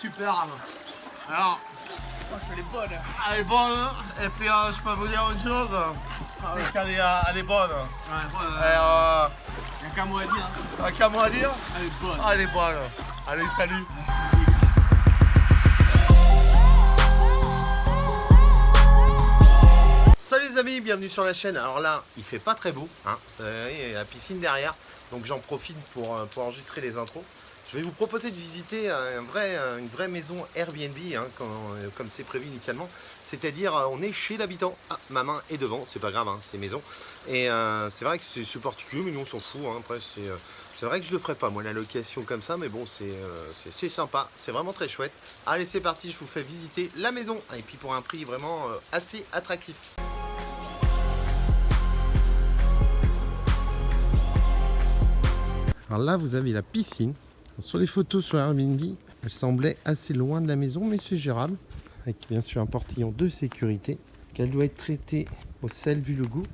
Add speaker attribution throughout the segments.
Speaker 1: super. Alors,
Speaker 2: elle est bonne.
Speaker 1: elle est bonne. Et puis, je peux vous dire une chose. C'est qu'elle est bonne.
Speaker 2: Y'a qu'à moi à dire.
Speaker 1: T'as qu'à moi à dire?
Speaker 2: Elle est bonne.
Speaker 1: Elle est bonne. Allez, salut. Salut les amis, bienvenue sur la chaîne. Alors là, il fait pas très beau, hein. Il y a la piscine derrière, donc j'en profite pour enregistrer les intros. Je vais vous proposer de visiter une vraie maison Airbnb, hein, comme c'est prévu initialement. C'est-à-dire, on est chez l'habitant. Ah, ma main est devant, c'est pas grave, hein, c'est maison. Et c'est vrai que c'est particulier, mais nous on s'en fout. Hein. Après, c'est vrai que je le ferai pas, moi, la location comme ça, mais bon, c'est sympa, c'est vraiment très chouette. Allez, c'est parti, je vous fais visiter la maison. Et puis pour un prix vraiment assez attractif. Alors là, vous avez la piscine. Sur les photos sur Airbnb, elle semblait assez loin de la maison, mais c'est gérable. Avec bien sûr un portillon de sécurité. Qu'elle doit être traitée au sel vu le goût.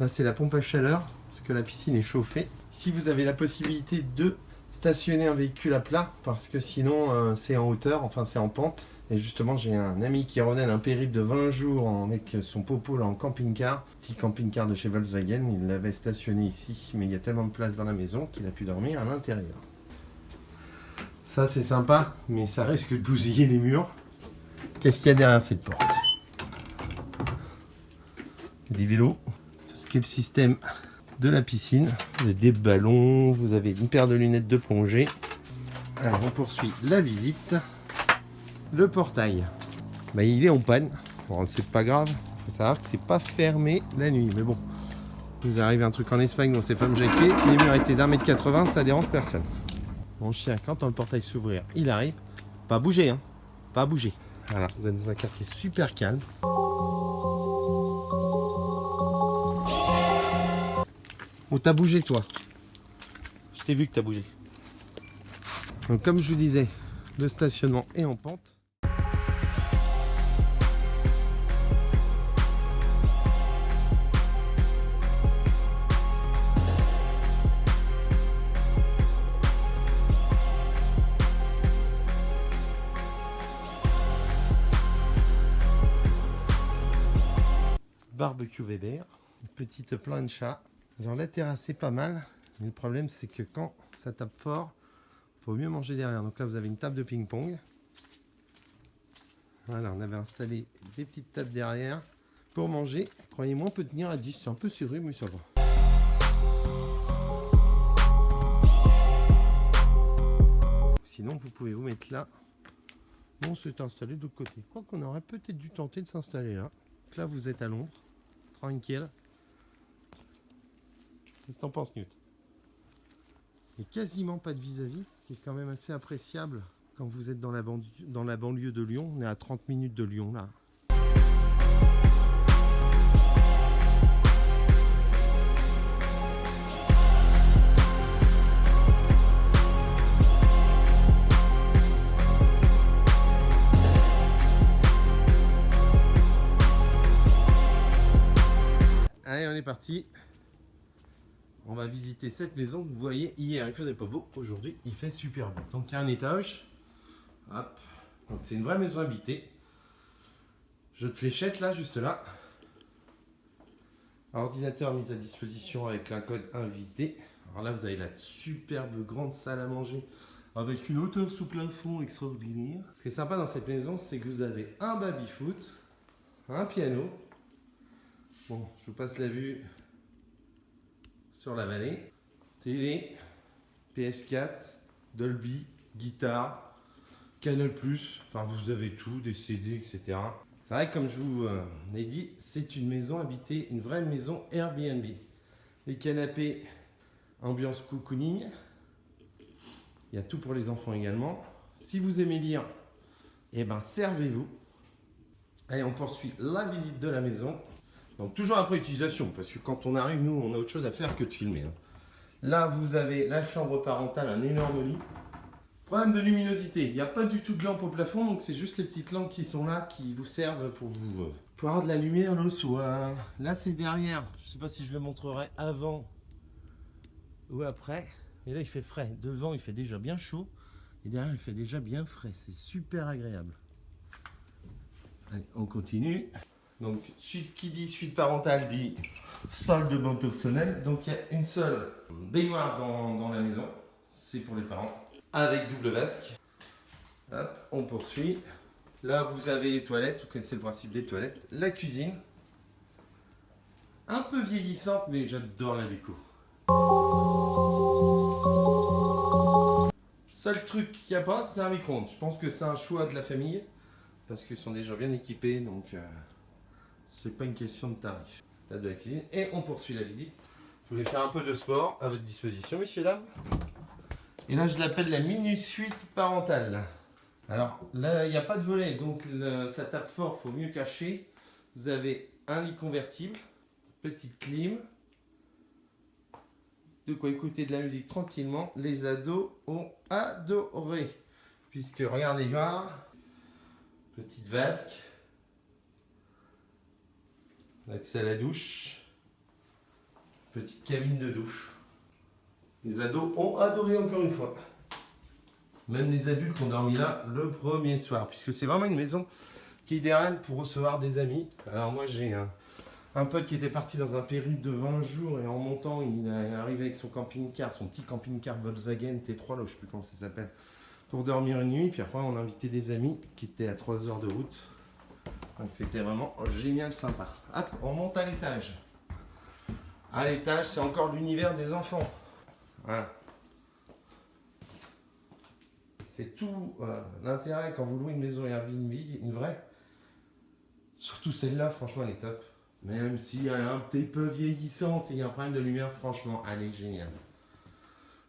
Speaker 1: Là, c'est la pompe à chaleur, parce que la piscine est chauffée. Ici, vous avez la possibilité de stationner un véhicule à plat, parce que sinon, c'est en hauteur, enfin c'est en pente. Et justement, j'ai un ami qui revenait d'un périple de 20 jours avec son popo là, en camping-car. Petit camping-car de chez Volkswagen. Il l'avait stationné ici, mais il y a tellement de place dans la maison qu'il a pu dormir à l'intérieur. Ça, c'est sympa, mais ça risque de bousiller les murs. Qu'est-ce qu'il y a derrière cette porte? Des vélos. Tout ce qui est le système de la piscine. Vous avez des ballons, vous avez une paire de lunettes de plongée. Alors, on poursuit la visite. Le portail, il est en panne. Bon, c'est pas grave, il faut savoir que c'est pas fermé la nuit. Mais bon, vous arrivez un truc en Espagne dans ces femmes jaquées, les murs étaient d'1,80 m, ça dérange personne. Mon chien, quand le portail s'ouvrir, il arrive. Pas bouger, hein, pas bouger. Voilà, vous êtes dans un quartier super calme. Oh, t'as bougé toi. Je t'ai vu que t'as bougé. Donc comme je vous disais, le stationnement est en pente. Barbecue Weber, une petite plancha. Alors la terrasse est pas mal, mais le problème c'est que quand ça tape fort, il faut mieux manger derrière. Donc là vous avez une table de ping-pong. Voilà, on avait installé des petites tables derrière pour manger. Croyez-moi, on peut tenir à 10, c'est un peu serré mais ça va. Sinon vous pouvez vous mettre là. On s'est installé de l'autre côté. Quoi qu'on aurait peut-être dû tenter de s'installer là. Donc là vous êtes à l'ombre. Tranquille. Qu'est-ce que t'en penses, Newt? Il n'y a quasiment pas de vis-à-vis, ce qui est quand même assez appréciable quand vous êtes dans la banlieue de Lyon. On est à 30 minutes de Lyon là. Allez, on est parti. On va visiter cette maison. Vous voyez, hier il faisait pas beau, aujourd'hui il fait super beau. Donc il y a un étage. Hop. Donc c'est une vraie maison habitée. Jeu de fléchettes là, juste là. Ordinateur mis à disposition avec un code invité. Alors là vous avez la superbe grande salle à manger avec une hauteur sous plafond extraordinaire. Ce qui est sympa dans cette maison, c'est que vous avez un baby-foot, un piano. Bon, je vous passe la vue sur la vallée. Télé, PS4, Dolby, guitare, Canal+, enfin vous avez tout, des CD, etc. C'est vrai que comme je vous l'ai dit, c'est une maison habitée, une vraie maison Airbnb. Les canapés, ambiance cocooning. Il y a tout pour les enfants également. Si vous aimez lire, eh ben servez-vous. Allez, on poursuit la visite de la maison. Donc toujours après utilisation, parce que quand on arrive, nous, on a autre chose à faire que de filmer. Hein. Là, vous avez la chambre parentale, un énorme lit. Problème de luminosité, il n'y a pas du tout de lampe au plafond, donc c'est juste les petites lampes qui sont là qui vous servent pour avoir de la lumière le soir. Là c'est derrière, je ne sais pas si je le montrerai avant ou après, et là il fait frais. Devant il fait déjà bien chaud, et derrière il fait déjà bien frais, c'est super agréable. Allez, on continue. Donc suite qui dit suite parentale dit salle de bain personnelle, donc il y a une seule baignoire dans la maison, c'est pour les parents. Avec double vasque. Hop, on poursuit. Là, vous avez les toilettes. Vous connaissez le principe des toilettes. La cuisine. Un peu vieillissante, mais j'adore la déco. Seul truc qu'il n'y a pas, c'est un micro-ondes. Je pense que c'est un choix de la famille. Parce qu'ils sont déjà bien équipés. Donc, c'est pas une question de tarif. Table de la cuisine. Et on poursuit la visite. Je voulais faire un peu de sport à votre disposition, messieurs, dames. Et là, je l'appelle la mini-suite parentale. Alors, là, il n'y a pas de volet, donc ça tape fort, il faut mieux cacher. Vous avez un lit convertible, petite clim. De quoi écouter de la musique tranquillement. Les ados ont adoré. Puisque, regardez voir, petite vasque. L'accès à la douche. Petite cabine de douche. Les ados ont adoré encore une fois. Même les adultes ont dormi là le premier soir. Puisque c'est vraiment une maison qui est idéale pour recevoir des amis. Alors moi j'ai un pote qui était parti dans un périple de 20 jours. Et en montant il est arrivé avec son camping-car. Son petit camping-car Volkswagen T3 là, je ne sais plus comment ça s'appelle. Pour dormir une nuit. Puis après on a invité des amis qui étaient à 3 heures de route. Donc c'était vraiment génial, sympa. Hop, on monte à l'étage. À l'étage c'est encore l'univers des enfants. Voilà. C'est tout l'intérêt quand vous louez une maison Airbnb, une vraie. Surtout celle-là, franchement, elle est top. Même si elle est un petit peu vieillissante et il y a un problème de lumière, franchement, elle est géniale.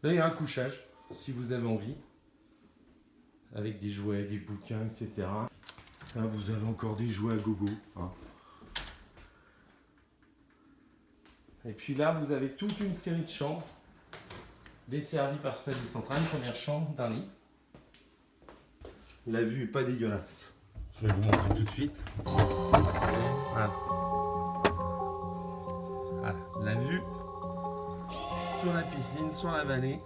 Speaker 1: Là, il y a un couchage, si vous avez envie. Avec des jouets, des bouquins, etc. Là, vous avez encore des jouets à gogo. Hein. Et puis là, vous avez toute une série de chambres. Desservi par Space Central, une première chambre d'un lit. La vue est pas dégueulasse. Je vais vous montrer tout de suite. Voilà. Voilà. La vue sur la piscine, sur la vallée,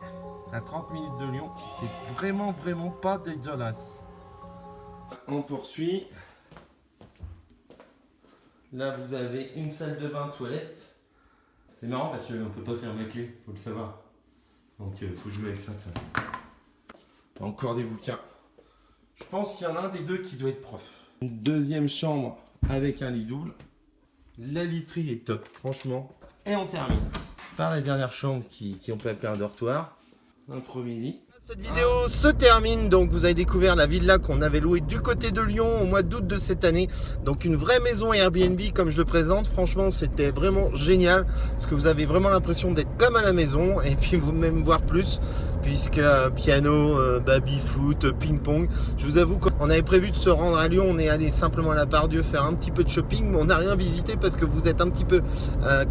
Speaker 1: à 30 minutes de Lyon. C'est vraiment pas dégueulasse. On poursuit. Là, vous avez une salle de bain, toilette. C'est marrant parce qu'on ne peut pas fermer la clé, faut le savoir. Donc il faut jouer avec ça. Encore des bouquins. Je pense qu'il y en a un des deux qui doit être prof. Une deuxième chambre avec un lit double. La literie est top, franchement. Et on termine par la dernière chambre qui on peut appeler un dortoir. Un premier lit. Cette vidéo se termine, donc vous avez découvert la villa qu'on avait louée du côté de Lyon au mois d'août de cette année. Donc une vraie maison Airbnb comme je le présente, franchement c'était vraiment génial. Parce que vous avez vraiment l'impression d'être comme à la maison et puis vous même voir plus. Puisque piano, baby-foot, ping-pong. Je vous avoue qu'on avait prévu de se rendre à Lyon, on est allé simplement à la Part-Dieu faire un petit peu de shopping. Mais on n'a rien visité parce que vous êtes un petit peu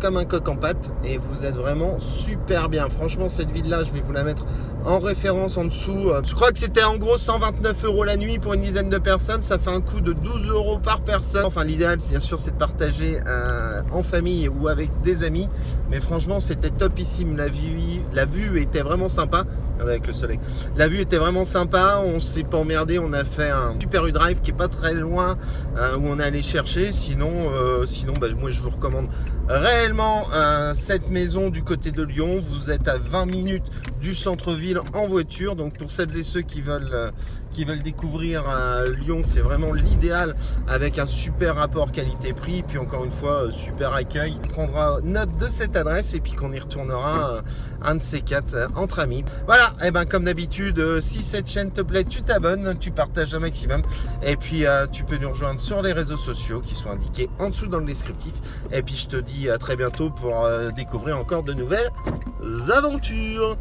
Speaker 1: comme un coq en pâte. Et vous êtes vraiment super bien. Franchement cette villa, je vais vous la mettre en référence en dessous. Je crois que c'était en gros 129 € la nuit pour une dizaine de personnes. Ça fait un coût de 12 € par personne. Enfin l'idéal bien sûr c'est de partager en famille ou avec des amis. Mais franchement c'était topissime. La vue était vraiment sympa. Avec le soleil. La vue était vraiment sympa, on s'est pas emmerdé, on a fait un Super U-Drive qui est pas très loin où on est allé chercher. Sinon moi je vous recommande réellement cette maison du côté de Lyon. Vous êtes à 20 minutes du centre-ville en voiture. Donc pour celles et ceux qui veulent découvrir Lyon, c'est vraiment l'idéal avec un super rapport qualité-prix. Puis encore une fois, super accueil. On prendra note de cette adresse et puis qu'on y retournera un de ces quatre entre amis. Voilà, et ben comme d'habitude, si cette chaîne te plaît, tu t'abonnes, tu partages un maximum. Et puis tu peux nous rejoindre sur les réseaux sociaux qui sont indiqués en dessous dans le descriptif. Et puis je te dis à très bientôt pour découvrir encore de nouvelles aventures.